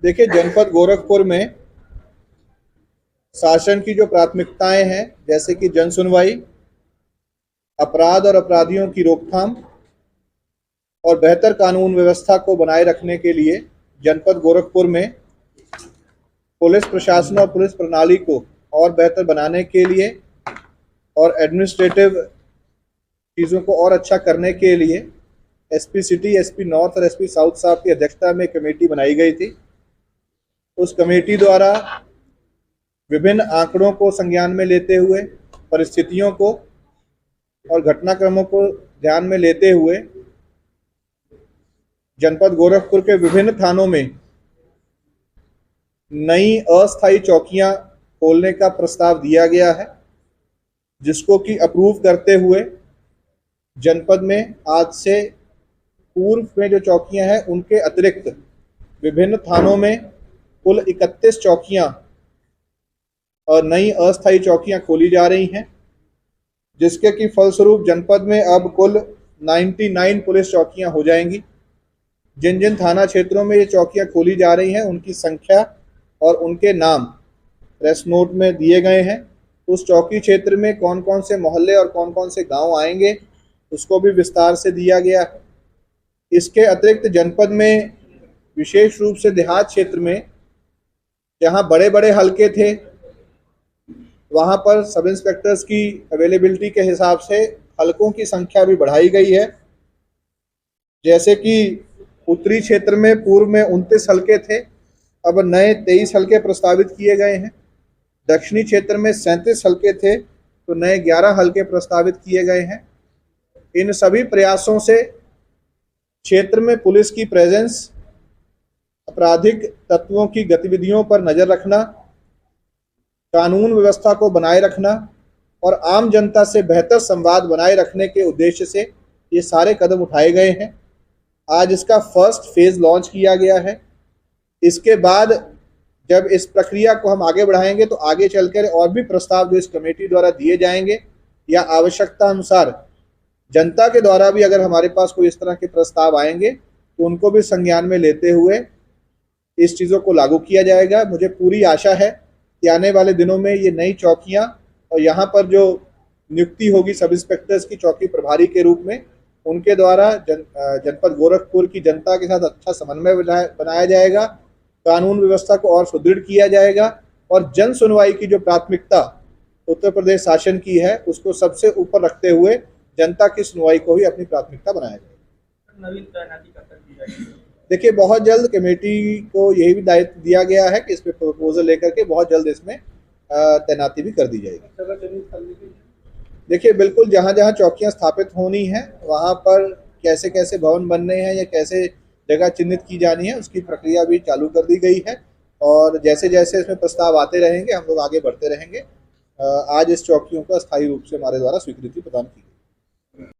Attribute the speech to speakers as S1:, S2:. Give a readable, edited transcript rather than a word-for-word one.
S1: देखिए, जनपद गोरखपुर में शासन की जो प्राथमिकताएं हैं, जैसे कि जन सुनवाई, अपराध और अपराधियों की रोकथाम और बेहतर कानून व्यवस्था को बनाए रखने के लिए जनपद गोरखपुर में पुलिस प्रशासन और पुलिस प्रणाली को और बेहतर बनाने के लिए और एडमिनिस्ट्रेटिव चीज़ों को और अच्छा करने के लिए एसपी सिटी, एसपी नॉर्थ और एसपी साउथ साहब की अध्यक्षता में कमेटी बनाई गई थी। उस कमेटी द्वारा विभिन्न आंकड़ों को संज्ञान में लेते हुए, परिस्थितियों को और घटनाक्रमों को ध्यान में लेते हुए जनपद गोरखपुर के विभिन्न थानों में नई अस्थायी चौकियां खोलने का प्रस्ताव दिया गया है, जिसको कि अप्रूव करते हुए जनपद में आज से पूर्व में जो चौकियां हैं उनके अतिरिक्त विभिन्न थानों में कुल 31 चौकियां और नई अस्थायी चौकियां खोली जा रही हैं, जिसके कि फलस्वरूप जनपद में अब कुल 99 पुलिस चौकियां हो जाएंगी। जिन जिन थाना क्षेत्रों में ये चौकियां खोली जा रही हैं उनकी संख्या और उनके नाम प्रेस नोट में दिए गए हैं। उस चौकी क्षेत्र में कौन कौन से मोहल्ले और कौन कौन से गांव आएंगे उसको भी विस्तार से दिया गया है। इसके अतिरिक्त जनपद में विशेष रूप से देहात क्षेत्र में जहां बड़े बड़े हलके थे वहां पर सब इंस्पेक्टर्स की अवेलेबिलिटी के हिसाब से हलकों की संख्या भी बढ़ाई गई है। जैसे कि उत्तरी क्षेत्र में पूर्व में 29 हलके थे, अब नए 23 हलके प्रस्तावित किए गए हैं। दक्षिणी क्षेत्र में 37 हलके थे तो नए 11 हलके प्रस्तावित किए गए हैं। इन सभी प्रयासों से क्षेत्र में पुलिस की प्रेजेंस, आपराधिक तत्वों की गतिविधियों पर नजर रखना, कानून व्यवस्था को बनाए रखना और आम जनता से बेहतर संवाद बनाए रखने के उद्देश्य से ये सारे कदम उठाए गए हैं। आज इसका फर्स्ट फेज लॉन्च किया गया है। इसके बाद जब इस प्रक्रिया को हम आगे बढ़ाएंगे तो आगे चलकर और भी प्रस्ताव जो इस कमेटी द्वारा दिए जाएंगे या आवश्यकता अनुसार जनता के द्वारा भी अगर हमारे पास कोई इस तरह के प्रस्ताव आएंगे तो उनको भी संज्ञान में लेते हुए इस चीज़ों को लागू किया जाएगा। मुझे पूरी आशा है कि आने वाले दिनों में ये नई चौकियां और यहाँ पर जो नियुक्ति होगी सब इंस्पेक्टर्स की चौकी प्रभारी के रूप में, उनके द्वारा जनपद गोरखपुर की जनता के साथ अच्छा समन्वय बनाया जाएगा, कानून व्यवस्था को और सुदृढ़ किया जाएगा और जन सुनवाई की जो प्राथमिकता उत्तर प्रदेश शासन की है उसको सबसे ऊपर रखते हुए जनता की सुनवाई को ही अपनी प्राथमिकता बनाया जाएगा।
S2: नवीन तैनाती कब तक की जाएगी?
S1: देखिए, बहुत जल्द कमेटी को यही भी दायित्व दिया गया है कि इस पे प्रपोजल लेकर के बहुत जल्द इसमें तैनाती भी कर दी जाएगी। देखिए, बिल्कुल जहाँ जहाँ चौकियाँ स्थापित होनी है वहाँ पर कैसे कैसे भवन बनने हैं या कैसे जगह चिन्हित की जानी है उसकी प्रक्रिया भी चालू कर दी गई है और जैसे जैसे इसमें प्रस्ताव आते रहेंगे हम लोग आगे बढ़ते रहेंगे। आज इस चौकियों को अस्थायी रूप से हमारे द्वारा स्वीकृति प्रदान की।